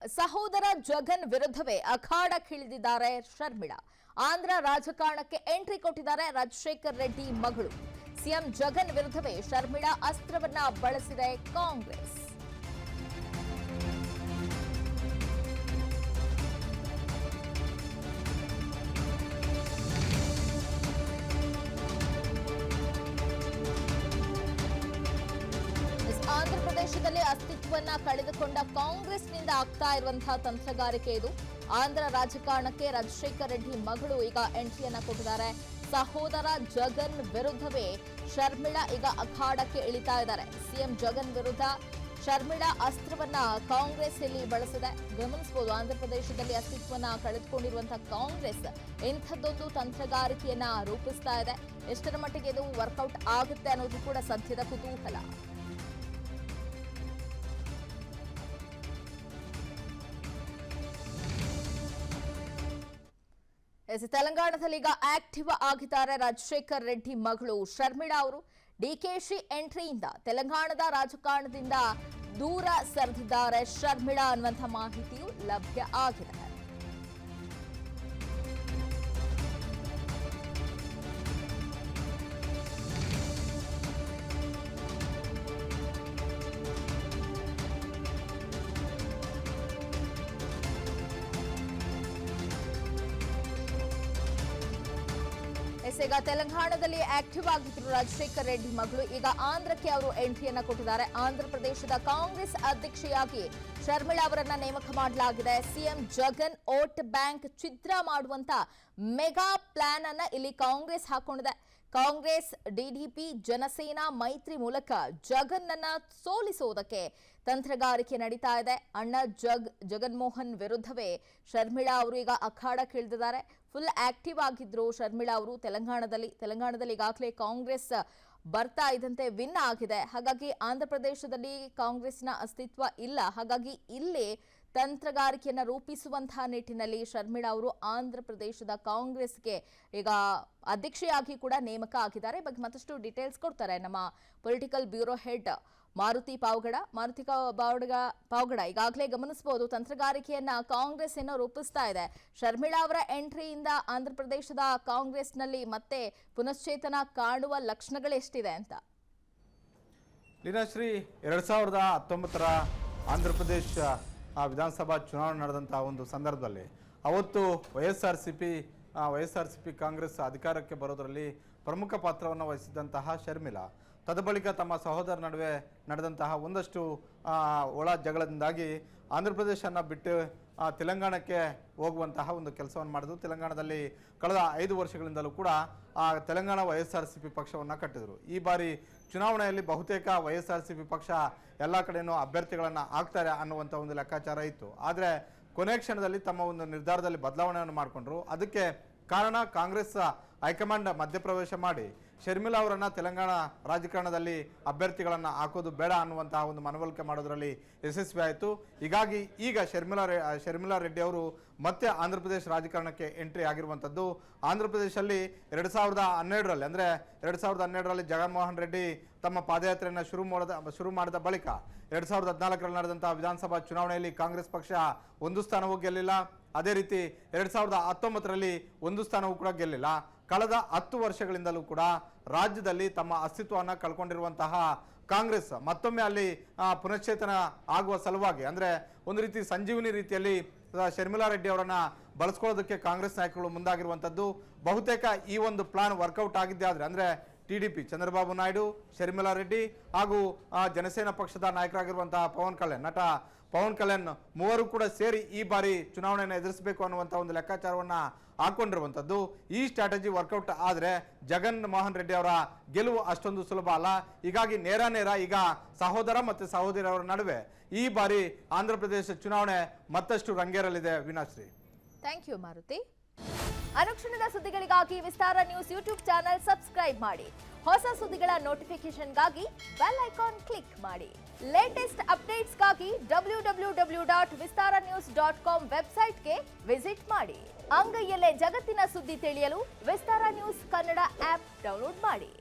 ಸಹೋದರ ಜಗನ್ ವಿರುದ್ಧವೇ ಅಖಾಡಕ್ಕಿಳಿದಿದ್ದಾರೆ ಶರ್ಮಿಳಾ. ಆಂಧ್ರ ರಾಜಕಾರಣಕ್ಕೆ ಎಂಟ್ರಿ ಕೊಟ್ಟಿದ್ದಾರೆ ರಾಜಶೇಖರ್ ರೆಡ್ಡಿ ಮಗಳು. ಸಿಎಂ ಜಗನ್ ವಿರುದ್ಧವೇ ಶರ್ಮಿಳಾ ಅಸ್ತ್ರವನ್ನ ಬಳಸಿದೆ ಕಾಂಗ್ರೆಸ್. ಆಂಧ್ರಪ್ರದೇಶದಲ್ಲಿ ಅಸ್ತಿತ್ವವನ್ನ ಕಳೆದುಕೊಂಡ ಕಾಂಗ್ರೆಸ್ನಿಂದ ಆಗ್ತಾ ಇರುವಂತಹ ತಂತ್ರಗಾರಿಕೆ ಇದು. ಆಂಧ್ರ ರಾಜಕಾರಣಕ್ಕೆ ರಾಜಶೇಖರ್ ರೆಡ್ಡಿ ಮಗಳು ಈಗ ಎಂಟ್ರಿಯನ್ನ ಕೊಟ್ಟಿದ್ದಾರೆ. ಸಹೋದರ ಜಗನ್ ವಿರುದ್ಧವೇ ಶರ್ಮಿಳಾ ಈಗ ಅಖಾಡಕ್ಕೆ ಇಳಿತಾ ಇದ್ದಾರೆ. ಸಿಎಂ ಜಗನ್ ವಿರುದ್ಧ ಶರ್ಮಿಳಾ ಅಸ್ತ್ರವನ್ನ ಕಾಂಗ್ರೆಸ್ ಇಲ್ಲಿ ಬಳಸಿದೆ. ಗಮನಿಸಬಹುದು, ಆಂಧ್ರಪ್ರದೇಶದಲ್ಲಿ ಅಸ್ತಿತ್ವವನ್ನ ಕಳೆದುಕೊಂಡಿರುವಂತಹ ಕಾಂಗ್ರೆಸ್ ಇಂಥದ್ದೊಂದು ತಂತ್ರಗಾರಿಕೆಯನ್ನ ರೂಪಿಸ್ತಾ ಇದೆ. ಎಷ್ಟರ ಮಟ್ಟಿಗೆ ಇದು ವರ್ಕೌಟ್ ಆಗುತ್ತೆ ಅನ್ನೋದು ಕೂಡ ಸದ್ಯದ ಕುತೂಹಲ. ತೆಲಂಗಾಣದಲ್ಲಿ ಈಗ ಆಕ್ಟಿವ್ ಆಗಿದ್ದಾರೆ ರಾಜಶೇಖರ್ ರೆಡ್ಡಿ ಮಗಳು ಶರ್ಮಿಳಾ ಅವರು. ಡಿಕೆಶಿ ಎಂಟ್ರಿಯಿಂದ ತೆಲಂಗಾಣದ ರಾಜಕಾರಣದಿಂದ ದೂರ ಸರಿದಿದ್ದಾರೆ ಶರ್ಮಿಳಾ ಅನ್ನುವಂಥ ಮಾಹಿತಿಯು ಲಭ್ಯ ಆಗಿದೆ. ಈಗ ತೆಲಂಗಾಣದಲ್ಲಿ ಆಕ್ಟಿವ್ ಆಗಿದ್ರು ರಾಜಶೇಖರ್ ರೆಡ್ಡಿ ಮಗಳು. ಈಗ ಆಂಧ್ರಕ್ಕೆ ಅವರು ಎಂಟ್ರಿಯನ್ನ ಕೊಟ್ಟಿದ್ದಾರೆ. ಆಂಧ್ರ ಪ್ರದೇಶದ ಕಾಂಗ್ರೆಸ್ ಅಧ್ಯಕ್ಷೆಯಾಗಿ ಶರ್ಮಿಳಾ ಅವರನ್ನ ನೇಮಕ ಮಾಡಲಾಗಿದೆ. ಸಿಎಂ ಜಗನ್ ವೋಟ್ ಬ್ಯಾಂಕ್ ಚಿತ್ರ ಮಾಡುವಂತ ಮೆಗಾ ಪ್ಲಾನ್ ಅನ್ನ ಇಲ್ಲಿ ಕಾಂಗ್ರೆಸ್ ಹಾಕೊಂಡಿದೆ. ಕಾಂಗ್ರೆಸ್ ಡಿಡಿಪಿ ಜನಸೇನಾ ಮೈತ್ರಿ ಮೂಲಕ ಜಗನ್ನನ್ನ ಸೋಲಿಸುವುದಕ್ಕೆ ತಂತ್ರಗಾರಿಕೆ ನಡೀತಾ ಇದೆ. ಅಣ್ಣ ಜಗನ್ಮೋಹನ್ ವಿರುದ್ಧವೇ ಶರ್ಮಿಳಾ ಅವರು ಈಗ ಅಖಾಡಕ್ಕಿಳಿದಿದ್ದಾರೆ. ಫುಲ್ ಆಕ್ಟಿವ್ ಆಗಿದ್ರು ಶರ್ಮಿಳಾ ಅವರು ತೆಲಂಗಾಣದಲ್ಲಿ ಈಗಾಗಲೇ ಕಾಂಗ್ರೆಸ್ ಬರ್ತಾ ಇದ್ದಂತೆ ವಿನ್ ಆಗಿದೆ. ಹಾಗಾಗಿ ಆಂಧ್ರ ಪ್ರದೇಶದಲ್ಲಿ ಕಾಂಗ್ರೆಸ್ನ ಅಸ್ತಿತ್ವ ಇಲ್ಲ. ಹಾಗಾಗಿ ಇಲ್ಲಿ ತಂತ್ರಗಾರಿಕೆಯನ್ನು ರೂಪಿಸುವಂತಹ ನಿಟ್ಟಿನಲ್ಲಿ ಶರ್ಮಿಳಾ ಅವರು ಆಂಧ್ರ ಪ್ರದೇಶದ ಕಾಂಗ್ರೆಸ್ಗೆ ಈಗ ಅಧ್ಯಕ್ಷೆಯಾಗಿ ಕೂಡ ನೇಮಕ ಆಗಿದ್ದಾರೆ. ಬಗ್ಗೆ ಮತ್ತಷ್ಟು ಡೀಟೇಲ್ಸ್ ಕೊಡ್ತಾರೆ ನಮ್ಮ political bureau head Maruti Pavagada. ಈಗಾಗಲೇ ಗಮನಿಸಬಹುದು, ತಂತ್ರಗಾರಿಕೆಯನ್ನ ಕಾಂಗ್ರೆಸ್ ಏನೋ ರೂಪಿಸ್ತಾ ಇದೆ. ಶರ್ಮಿಳಾ ಅವರ ಎಂಟ್ರಿಯಿಂದ ಆಂಧ್ರ ಪ್ರದೇಶದ ಕಾಂಗ್ರೆಸ್ನಲ್ಲಿ ಮತ್ತೆ ಪುನಶ್ಚೇತನ ಕಾಣುವ ಲಕ್ಷಣಗಳೆಷ್ಟಿದೆ ಅಂತ. ಲೀನಾಶ್ರೀ, 2019ರ ಆಂಧ್ರ ಪ್ರದೇಶ ವಿಧಾನಸಭಾ ಚುನಾವಣೆ ನಡೆದಂತಹ ಒಂದು ಸಂದರ್ಭದಲ್ಲಿ ಅವತ್ತು ವೈಎಸ್ಆರ್ಸಿಪಿ ಕಾಂಗ್ರೆಸ್ ಅಧಿಕಾರಕ್ಕೆ ಬರೋದರಲ್ಲಿ ಪ್ರಮುಖ ಪಾತ್ರವನ್ನು ವಹಿಸಿದಂತಹ ಶರ್ಮಿಳಾ ತದಬಳಿಕ ತಮ್ಮ ಸಹೋದರ ನಡುವೆ ನಡೆದಂತಹ ಒಂದಷ್ಟು ಒಳ ಜಗಳದಿಂದಾಗಿ ಆಂಧ್ರ ಪ್ರದೇಶನ ಬಿಟ್ಟು ತೆಲಂಗಾಣಕ್ಕೆ ಹೋಗುವಂತಹ ಒಂದು ಕೆಲಸವನ್ನು ಮಾಡಿದ್ರು. ತೆಲಂಗಾಣದಲ್ಲಿ ಕಳೆದ 5 ವರ್ಷಗಳಿಂದಲೂ ಕೂಡ ತೆಲಂಗಾಣ ವೈಎಸ್ಆರ್ಸಿಪಿ ಪಕ್ಷವನ್ನು ಕಟ್ಟಿದರು. ಈ ಬಾರಿ ಚುನಾವಣೆಯಲ್ಲಿ ಬಹುತೇಕ ವೈಎಸ್ಆರ್ಸಿಪಿ ಪಕ್ಷ ಎಲ್ಲ ಕಡೆಯೂ ಅಭ್ಯರ್ಥಿಗಳನ್ನು ಹಾಕ್ತಾರೆ ಅನ್ನುವಂಥ ಒಂದು ಲೆಕ್ಕಾಚಾರ ಇತ್ತು. ಆದರೆ ಕೊನೆ ಕ್ಷಣದಲ್ಲಿ ತಮ್ಮ ಒಂದು ನಿರ್ಧಾರದಲ್ಲಿ ಬದಲಾವಣೆಯನ್ನು ಮಾಡಿಕೊಂಡ್ರು. ಅದಕ್ಕೆ ಕಾರಣ ಕಾಂಗ್ರೆಸ್ ಹೈಕಮಾಂಡ್ ಮಧ್ಯಪ್ರವೇಶ ಮಾಡಿ ಶರ್ಮಿಳಾ ಅವರನ್ನು ತೆಲಂಗಾಣ ರಾಜಕಾರಣದಲ್ಲಿ ಅಭ್ಯರ್ಥಿಗಳನ್ನು ಹಾಕೋದು ಬೇಡ ಅನ್ನುವಂತಹ ಒಂದು ಮನವೊಲಿಕೆ ಮಾಡೋದರಲ್ಲಿ ಯಶಸ್ವಿ ಆಯಿತು. ಹೀಗಾಗಿ ಈಗ ಶರ್ಮಿಳಾ ರೆಡ್ಡಿ ಅವರು ಮತ್ತೆ ಆಂಧ್ರ ಪ್ರದೇಶ ರಾಜಕಾರಣಕ್ಕೆ ಎಂಟ್ರಿ ಆಗಿರುವಂಥದ್ದು. ಆಂಧ್ರ ಪ್ರದೇಶದಲ್ಲಿ 2012ರಲ್ಲಿ ಅಂದರೆ 2012ರಲ್ಲಿ ಜಗನ್ಮೋಹನ್ ರೆಡ್ಡಿ ತಮ್ಮ ಪಾದಯಾತ್ರೆಯನ್ನು ಶುರು ಮಾಡಿದ ಬಳಿಕ 2014ರಲ್ಲಿ ನಡೆದಂತಹ ವಿಧಾನಸಭಾ ಚುನಾವಣೆಯಲ್ಲಿ ಕಾಂಗ್ರೆಸ್ ಪಕ್ಷ ಒಂದು ಸ್ಥಾನವೂ ಗೆಲ್ಲಿಲ್ಲ. ಅದೇ ರೀತಿ 2019ರಲ್ಲಿ ಒಂದು ಸ್ಥಾನವೂ ಕೂಡ ಗೆಲ್ಲಿಲ್ಲ. ಕಳೆದ 10 ವರ್ಷಗಳಿಂದಲೂ ಕೂಡ ರಾಜ್ಯದಲ್ಲಿ ತಮ್ಮ ಅಸ್ತಿತ್ವವನ್ನು ಕಳ್ಕೊಂಡಿರುವಂತಹ ಕಾಂಗ್ರೆಸ್ ಮತ್ತೊಮ್ಮೆ ಅಲ್ಲಿ ಪುನಶ್ಚೇತನ ಆಗುವ ಸಲುವಾಗಿ ಅಂದರೆ ಒಂದು ರೀತಿ ಸಂಜೀವನಿ ರೀತಿಯಲ್ಲಿ ಶರ್ಮಿಳಾ ರೆಡ್ಡಿ ಅವರನ್ನ ಬಳಸ್ಕೊಳ್ಳೋದಕ್ಕೆ ಕಾಂಗ್ರೆಸ್ ನಾಯಕರು ಮುಂದಾಗಿರುವಂಥದ್ದು. ಬಹುತೇಕ ಈ ಒಂದು ಪ್ಲಾನ್ ವರ್ಕೌಟ್ ಆಗಿದ್ದೆ ಆದರೆ ಅಂದರೆ ಟಿಡಿಪಿ ಚಂದ್ರಬಾಬು ನಾಯ್ಡು, ಶರ್ಮಿಳಾ ರೆಡ್ಡಿ ಹಾಗೂ ಜನಸೇನಾ ಪಕ್ಷದ ನಾಯಕರಾಗಿರುವಂತಹ ನಟ ಪವನ್ ಕಲ್ಯಾಣ್ ಮೂವರು ಕೂಡ ಸೇರಿ ಈ ಬಾರಿ ಚುನಾವಣೆಯನ್ನು ಎದುರಿಸಬೇಕು ಅನ್ನುವಂಥ ಒಂದು ಲೆಕ್ಕಾಚಾರವನ್ನು ಹಾಕೊಂಡಿರುವಂಥದ್ದು. ಈ ಸ್ಟ್ರಾಟಜಿ ವರ್ಕೌಟ್ ಆದರೆ ಜಗನ್ ಮೋಹನ್ ರೆಡ್ಡಿ ಅವರ ಗೆಲುವು ಅಷ್ಟೊಂದು ಸುಲಭ ಅಲ್ಲ. ಹೀಗಾಗಿ ನೇರ ಈಗ ಸಹೋದರ ಮತ್ತು ಸಹೋದರಿಯವರ ನಡುವೆ ಈ ಬಾರಿ ಆಂಧ್ರ ಪ್ರದೇಶ ಚುನಾವಣೆ ಮತ್ತಷ್ಟು ರಂಗೇರಲಿದೆ. ವಿನಾಶ್ರೀ, ಥ್ಯಾಂಕ್ ಯು ಮಾರುತಿ. ಅನುಕ್ಷಣದ ಸುದ್ದಿಗಳಿಗಾಗಿ ವಿಸ್ತಾರ ನ್ಯೂಸ್ ಯೂಟ್ಯೂಬ್ ಚಾನೆಲ್ ಸಬ್ಸ್ಕ್ರೈಬ್ ಮಾಡಿ. ಹೊಸ ಸುದ್ದಿಗಳ ನೋಟಿಫಿಕೇಶನ್ಗಾಗಿ ಬೆಲ್ ಐಕಾನ್ ಕ್ಲಿಕ್ ಮಾಡಿ. ಲೇಟೆಸ್ಟ್ ಅಪ್ಡೇಟ್ಸ್ಗಾಗಿ www.vistaranews.com ವೆಬ್ಸೈಟ್ಗೆ ವಿಸಿಟ್ ಮಾಡಿ. ಅಂಗೈಯಲ್ಲೇ ಜಗತ್ತಿನ ಸುದ್ದಿ ತಿಳಿಯಲು ವಿಸ್ತಾರ ನ್ಯೂಸ್ ಕನ್ನಡ ಆಪ್ ಡೌನ್ಲೋಡ್ ಮಾಡಿ.